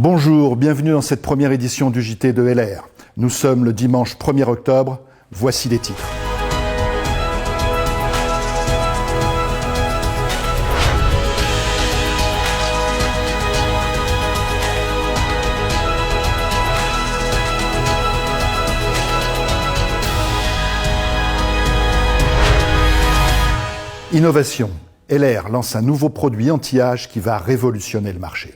Bonjour, bienvenue dans cette première édition du JT de LR. Nous sommes le dimanche 1er octobre, voici les titres. Innovation. LR lance un nouveau produit anti-âge qui va révolutionner le marché.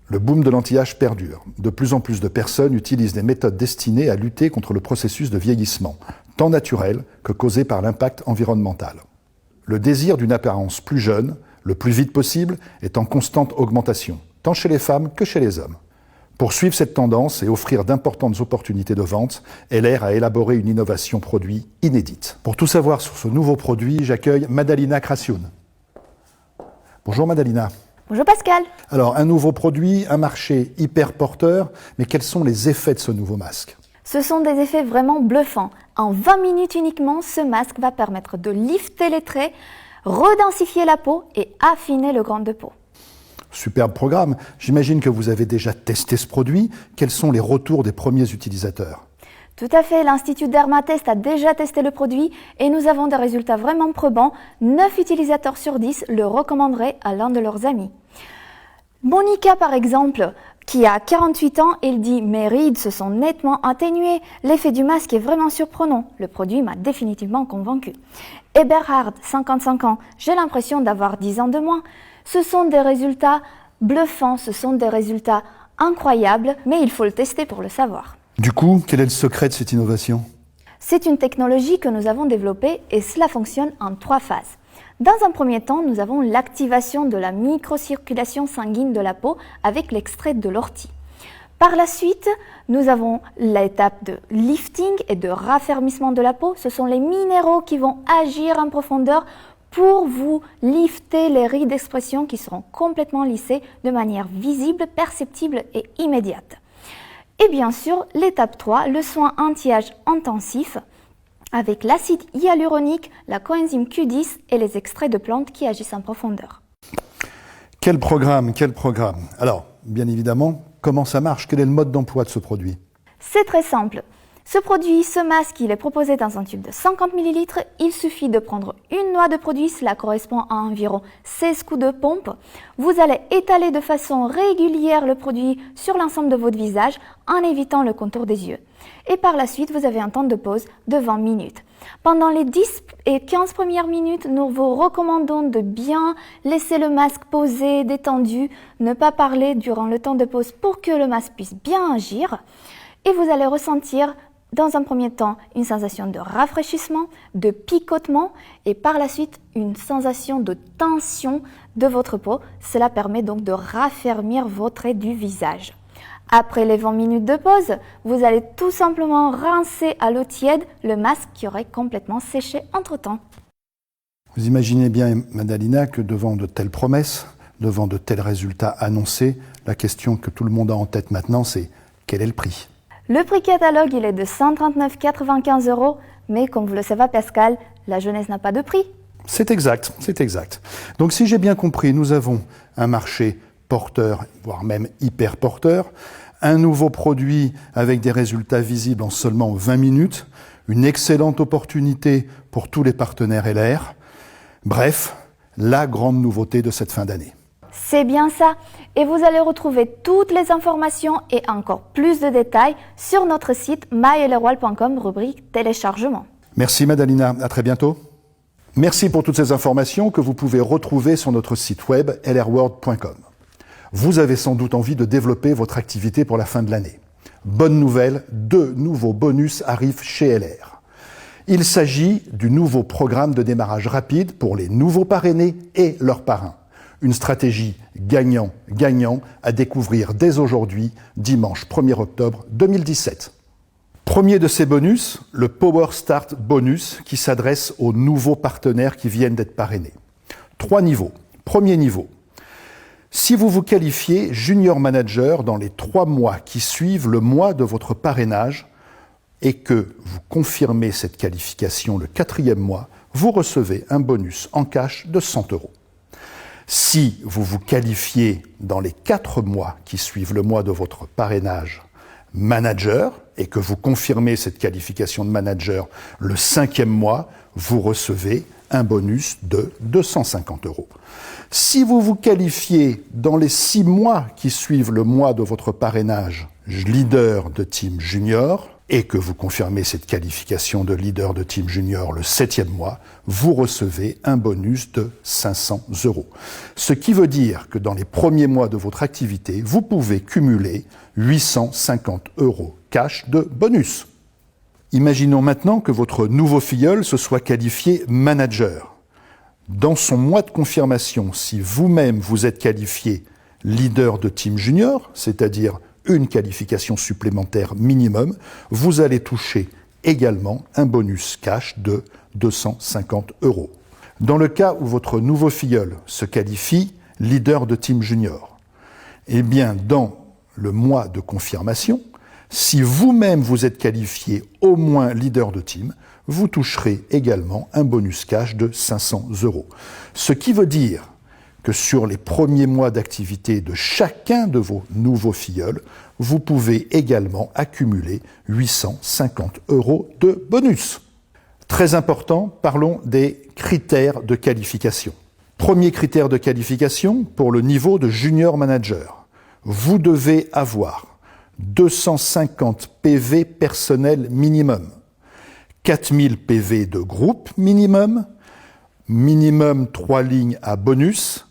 Le boom de l'anti-âge perdure. De plus en plus de personnes utilisent des méthodes destinées à lutter contre le processus de vieillissement, tant naturel que causé par l'impact environnemental. Le désir d'une apparence plus jeune, le plus vite possible, est en constante augmentation, tant chez les femmes que chez les hommes. Pour suivre cette tendance et offrir d'importantes opportunités de vente, LR a élaboré une innovation produit inédite. Pour tout savoir sur ce nouveau produit, j'accueille Madalina Krasioun. Bonjour Madalina. Bonjour Pascal. Alors, un nouveau produit, un marché hyper porteur, mais quels sont les effets de ce nouveau masque ? Ce sont des effets vraiment bluffants. En 20 minutes uniquement, ce masque va permettre de lifter les traits, redensifier la peau et affiner le grain de peau. Superbe programme. J'imagine que vous avez déjà testé ce produit. Quels sont les retours des premiers utilisateurs ? Tout à fait, l'Institut Dermatest a déjà testé le produit et nous avons des résultats vraiment probants. 9 utilisateurs sur 10 le recommanderaient à l'un de leurs amis. Monica, par exemple, qui a 48 ans, elle dit « Mes rides se sont nettement atténuées, l'effet du masque est vraiment surprenant, le produit m'a définitivement convaincu. » Eberhard, 55 ans, « J'ai l'impression d'avoir 10 ans de moins. » Ce sont des résultats bluffants, ce sont des résultats incroyables, mais il faut le tester pour le savoir. Du coup, quel est le secret de cette innovation ? C'est une technologie que nous avons développée et cela fonctionne en 3 phases. Dans un premier temps, nous avons l'activation de la microcirculation sanguine de la peau avec l'extrait de l'ortie. Par la suite, nous avons l'étape de lifting et de raffermissement de la peau. Ce sont les minéraux qui vont agir en profondeur pour vous lifter les rides d'expression qui seront complètement lissées de manière visible, perceptible et immédiate. Et bien sûr, l'étape 3, le soin anti-âge intensif avec l'acide hyaluronique, la coenzyme Q10 et les extraits de plantes qui agissent en profondeur. Quel programme, quel programme. Alors, bien évidemment, comment ça marche ? Quel est le mode d'emploi de ce produit ? C'est très simple. Ce produit, ce masque, il est proposé dans un tube de 50 ml. Il suffit de prendre une noix de produit, cela correspond à environ 16 coups de pompe. Vous allez étaler de façon régulière le produit sur l'ensemble de votre visage en évitant le contour des yeux. Et par la suite, vous avez un temps de pause de 20 minutes. Pendant les 10 et 15 premières minutes, nous vous recommandons de bien laisser le masque posé, détendu, ne pas parler durant le temps de pause pour que le masque puisse bien agir. Et vous allez ressentir dans un premier temps, une sensation de rafraîchissement, de picotement et par la suite, une sensation de tension de votre peau. Cela permet donc de raffermir vos traits du visage. Après les 20 minutes de pause, vous allez tout simplement rincer à l'eau tiède le masque qui aurait complètement séché entre-temps. Vous imaginez bien, Madalina, que devant de telles promesses, devant de tels résultats annoncés, la question que tout le monde a en tête maintenant, c'est quel est le prix ? Le prix catalogue, il est de 139,95 €, mais comme vous le savez Pascal, la jeunesse n'a pas de prix. C'est exact, c'est exact. Donc si j'ai bien compris, nous avons un marché porteur, voire même hyper porteur, un nouveau produit avec des résultats visibles en seulement 20 minutes, une excellente opportunité pour tous les partenaires LR. Bref, la grande nouveauté de cette fin d'année. C'est bien ça. Et vous allez retrouver toutes les informations et encore plus de détails sur notre site mylrwal.com, rubrique téléchargement. Merci Madalina, à très bientôt. Merci pour toutes ces informations que vous pouvez retrouver sur notre site web lrworld.com. Vous avez sans doute envie de développer votre activité pour la fin de l'année. Bonne nouvelle, 2 nouveaux bonus arrivent chez LR. Il s'agit du nouveau programme de démarrage rapide pour les nouveaux parrainés et leurs parrains. Une stratégie gagnant-gagnant à découvrir dès aujourd'hui, dimanche 1er octobre 2017. Premier de ces bonus, le Power Start Bonus qui s'adresse aux nouveaux partenaires qui viennent d'être parrainés. 3 niveaux. Premier niveau. Si vous vous qualifiez Junior Manager dans les 3 mois qui suivent le mois de votre parrainage et que vous confirmez cette qualification le 4e mois, vous recevez un bonus en cash de 100 €. Si vous vous qualifiez dans les 4 mois qui suivent le mois de votre parrainage manager et que vous confirmez cette qualification de manager le 5e mois, vous recevez un bonus de 250 €. Si vous vous qualifiez dans les 6 mois qui suivent le mois de votre parrainage leader de team junior et que vous confirmez cette qualification de leader de team junior le 7e mois, vous recevez un bonus de 500 €. Ce qui veut dire que dans les premiers mois de votre activité, vous pouvez cumuler 850 € cash de bonus. Imaginons maintenant que votre nouveau filleul se soit qualifié manager. Dans son mois de confirmation, si vous-même vous êtes qualifié leader de team junior, c'est-à-dire une qualification supplémentaire minimum, vous allez toucher également un bonus cash de 250 €. Dans le cas où votre nouveau filleul se qualifie leader de team junior, eh bien, dans le mois de confirmation, si vous-même vous êtes qualifié au moins leader de team, vous toucherez également un bonus cash de 500 €. Ce qui veut dire que sur les premiers mois d'activité de chacun de vos nouveaux filleuls, vous pouvez également accumuler 850 € de bonus. Très important, parlons des critères de qualification. Premier critère de qualification pour le niveau de junior manager. Vous devez avoir 250 PV personnels minimum, 4000 PV de groupe minimum, minimum 3 lignes à bonus,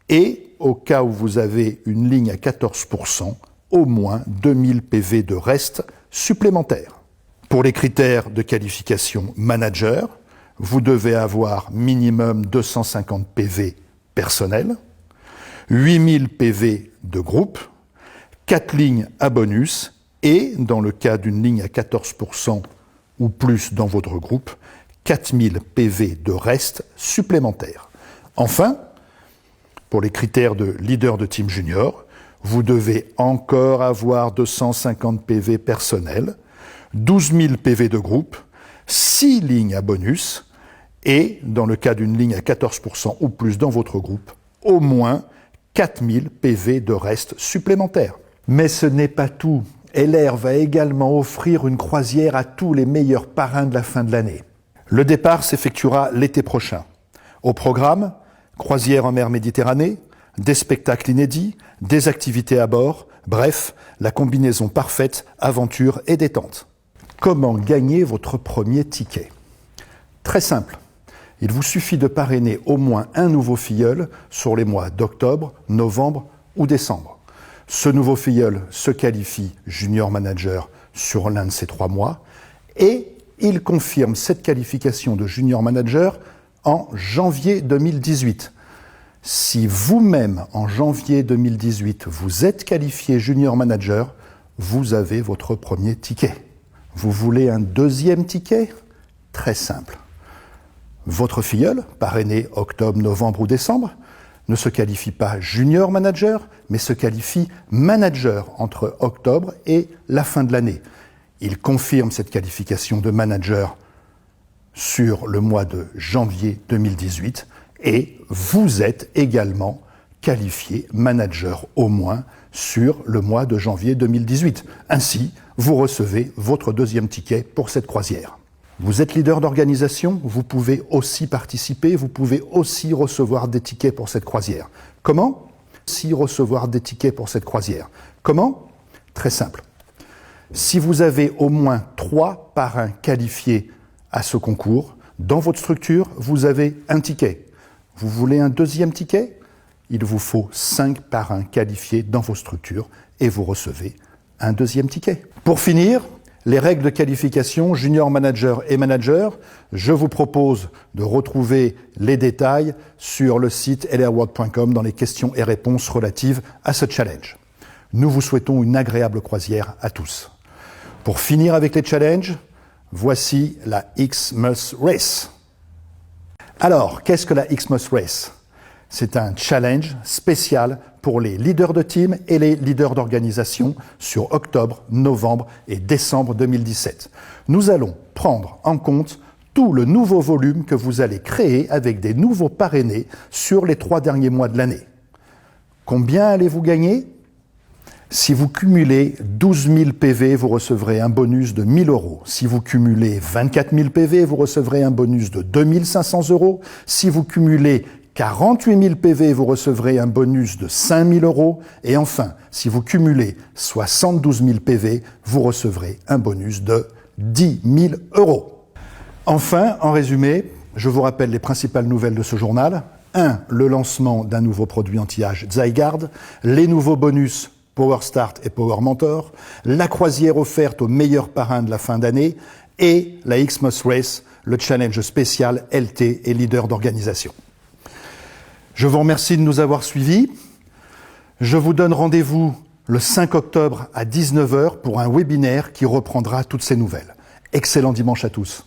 et au cas où vous avez une ligne à 14%, au moins 2000 PV de reste supplémentaires. Pour les critères de qualification manager, vous devez avoir minimum 250 PV personnels, 8000 PV de groupe, 4 lignes à bonus et, dans le cas d'une ligne à 14% ou plus dans votre groupe, 4000 PV de reste supplémentaires. Enfin, pour les critères de leader de team junior, vous devez encore avoir 250 PV personnels, 12 000 PV de groupe, 6 lignes à bonus et, dans le cas d'une ligne à 14% ou plus dans votre groupe, au moins 4000 PV de reste supplémentaires. Mais ce n'est pas tout. LR va également offrir une croisière à tous les meilleurs parrains de la fin de l'année. Le départ s'effectuera l'été prochain. Au programme, croisière en mer Méditerranée, des spectacles inédits, des activités à bord, bref, la combinaison parfaite, aventure et détente. Comment gagner votre premier ticket? Très simple. Il vous suffit de parrainer au moins un nouveau filleul sur les mois d'octobre, novembre ou décembre. Ce nouveau filleul se qualifie junior manager sur l'un de ces 3 mois et il confirme cette qualification de junior manager en janvier 2018. Si vous-même, en janvier 2018, vous êtes qualifié junior manager, vous avez votre premier ticket. Vous voulez un deuxième ticket? Très simple. Votre filleul, parrainé octobre, novembre ou décembre, ne se qualifie pas junior manager, mais se qualifie manager entre octobre et la fin de l'année. Il confirme cette qualification de manager sur le mois de janvier 2018 et vous êtes également qualifié manager au moins sur le mois de janvier 2018. Ainsi, vous recevez votre deuxième ticket pour cette croisière. Vous êtes leader d'organisation, vous pouvez aussi participer, vous pouvez aussi recevoir des tickets pour cette croisière. Comment? Si recevoir des tickets pour cette croisière. Comment? Très simple. Si vous avez au moins 3 parrains qualifiés à ce concours, dans votre structure, vous avez un ticket. Vous voulez un deuxième ticket? Il vous faut 5 parrains qualifiés dans vos structures et vous recevez un deuxième ticket. Pour finir, les règles de qualification junior manager et manager, je vous propose de retrouver les détails sur le site lrworld.com dans les questions et réponses relatives à ce challenge. Nous vous souhaitons une agréable croisière à tous. Pour finir avec les challenges, voici la Xmas Race. Alors, qu'est-ce que la Xmas Race? C'est un challenge spécial pour les leaders de team et les leaders d'organisation sur octobre, novembre et décembre 2017. Nous allons prendre en compte tout le nouveau volume que vous allez créer avec des nouveaux parrainés sur les 3 derniers mois de l'année. Combien allez-vous gagner ? Si vous cumulez 12 000 PV, vous recevrez un bonus de 1 000 €. Si vous cumulez 24 000 PV, vous recevrez un bonus de 2 500 €. Si vous cumulez 48 000 PV, vous recevrez un bonus de 5 000 €. Et enfin, si vous cumulez 72 000 PV, vous recevrez un bonus de 10 000 €. Enfin, en résumé, je vous rappelle les principales nouvelles de ce journal. 1. Le lancement d'un nouveau produit anti-âge Zygarde, les nouveaux bonus Power Start et Power Mentor, la croisière offerte aux meilleurs parrains de la fin d'année et la Xmas Race, le challenge spécial LT et leader d'organisation. Je vous remercie de nous avoir suivis. Je vous donne rendez-vous le 5 octobre à 19 h pour un webinaire qui reprendra toutes ces nouvelles. Excellent dimanche à tous.